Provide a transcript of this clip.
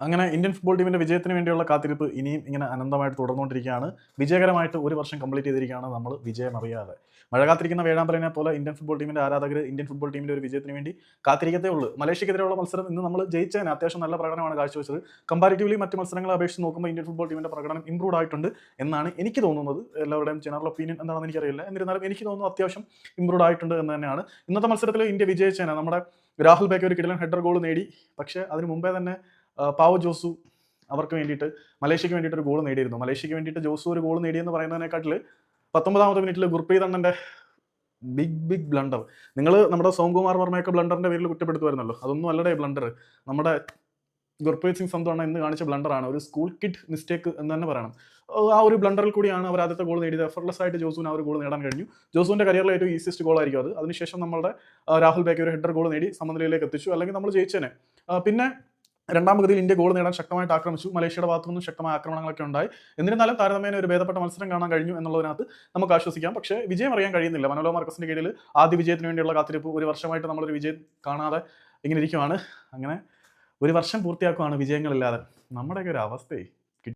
അങ്ങനെ Indian football ടീമിന്റെ വിജയത്തിന് വേണ്ടിയുള്ള കാത്തിരിപ്പ് ഇനിയും ഇങ്ങനെ അനന്തമായിട്ട് തുടർന്നുകൊണ്ടിരിക്കുകയാണ്. വിജയകരമായിട്ട് ഒരു വർഷം കംപ്ലീറ്റ് ചെയ്തിരിക്കുകയാണ് നമ്മൾ വിജയം അറിയാതെ. മഴ കാത്തിരിക്കുന്ന വേഴാമ്പലിനെ പോലെ ഇന്ത്യൻ ഫുട്ബോൾ ടീമിന്റെ ആരാധകർ ഇന്ത്യൻ ഫുട്ബോൾ ടീമിന്റെ ഒരു വിജയത്തിന് വേണ്ടി കാത്തിരിക്കത്തേ ഉള്ളൂ. മലേഷ്യക്കെതിരെയുള്ള മത്സരം ഇന്ന് നമ്മൾ ജയിച്ചതിന് അത്യാവശ്യം നല്ല പ്രകടനമാണ് കാഴ്ചവെച്ചത്. കമ്പാരിറ്റീവ്ലി മറ്റ് മത്സരങ്ങളെ അപേക്ഷിച്ച് നോക്കുമ്പോൾ ഇന്ത്യൻ ഫുട്ബോൾ ടീമിന്റെ പ്രകടനം ഇംപ്രൂവ് ആയിട്ടുണ്ട് എന്നാണ് എനിക്ക് തോന്നുന്നത്. എല്ലാവരുടെയും ജനറൽ ഒപ്പീനിയൻ എന്താണെന്ന് എനിക്കറിയില്ല. എന്നിരുന്നാലും എനിക്ക് തോന്നുന്നു അത്യാവശ്യം ഇംപ്രൂവ് ആയിട്ടുണ്ട് എന്ന് തന്നെയാണ്. ഇന്നത്തെ മത്സരത്തിൽ ഇന്ത്യ വിജയിച്ചതിന് നമ്മുടെ രാഹുൽ ബേക്ക് ഒരു കിടിലൻ ഹെഡർ ഗോൾ നേടി. പക്ഷേ അതിന് മുമ്പേ തന്നെ പാവോ ജോസു അവർക്ക് വേണ്ടിയിട്ട് മലേഷ്യക്ക് വേണ്ടിയിട്ട് ഒരു ഗോൾ നേടിയിരുന്നു. മലേഷ്യക്ക് വേണ്ടിയിട്ട് ജോസു ഒരു ഗോൾ നേടിയെന്ന് പറയുന്നതിനെക്കാട്ടിൽ 19ാമത്തെ മിനിറ്റിൽ ഗുർപ്രീത് അണ്ണന്റെ ബിഗ് ബ്ലണ്ടർ. നിങ്ങൾ നമ്മുടെ സോംകുമാർ വർമ്മയൊക്കെ ബ്ലണ്ടറിന്റെ പേരിൽ കുറ്റപ്പെടുത്തുമായിരുന്നല്ലോ. അതൊന്നും അല്ലടേ ബ്ലണ്ടർ. നമ്മുടെ ഗുർപ്രീത് സിംഗ് സന്ധു ഇന്ന് കാണിച്ച ബ്ലണ്ടറാണ്. ഒരു സ്കൂൾ കിഡ് മിസ്റ്റേക്ക് എന്ന് തന്നെ പറയണം. ആ ഒരു ബ്ലണ്ടറിൽ കൂടിയാണ് അവർ ആദ്യത്തെ ഗോൾ നേടിയത്. എഫർട്ട്ലെസ് ആയിട്ട് ജോസുവിന് ആ ഒരു ഗോൾ നേടാൻ കഴിഞ്ഞു. ജോസുവിന്റെ കരിയറിലെ ഏറ്റവും ഈസിയസ്റ്റ് ഗോൾ ആയിരിക്കും അത്. അതിനുശേഷം നമ്മുടെ രാഹുൽ ബേക്ക് ഒരു ഹെഡർ ഗോൾ നേടി സമനിലയിലേക്ക് എത്തിച്ചു. അല്ലെങ്കിൽ നമ്മൾ ജയിച്ചേനെ. പിന്നെ രണ്ടാം പകുതിയിൽ ഇന്ത്യ ഗോൾ നേടാൻ ശക്തമായിട്ട് ആക്രമിച്ചു. മലേഷ്യയുടെ ഭാഗത്തു നിന്നും ശക്തമായ ആക്രമണങ്ങളൊക്കെ ഉണ്ടായി. എന്നിരുന്നാലും താരതമ്യേന ഒരു ഭേദപ്പെട്ട മത്സരം കാണാൻ കഴിഞ്ഞു എന്നുള്ളതിനകത്ത് നമുക്ക് ആശ്വസിക്കാം. പക്ഷേ വിജയം അറിയാൻ കഴിയുന്നില്ല. മനോലോ മാർക്കസിന്റെ കീഴിൽ ആദ്യ വിജയത്തിന് വേണ്ടിയുള്ള കാത്തിരിപ്പ് ഒരു വർഷമായിട്ട് നമ്മളൊരു വിജയം കാണാതെ ഇങ്ങനെ ഇരിക്കുവാണ്. അങ്ങനെ ഒരു വർഷം പൂർത്തിയാക്കുവാണ് വിജയങ്ങളില്ലാതെ. നമ്മുടെയൊക്കെ ഒരു അവസ്ഥയെ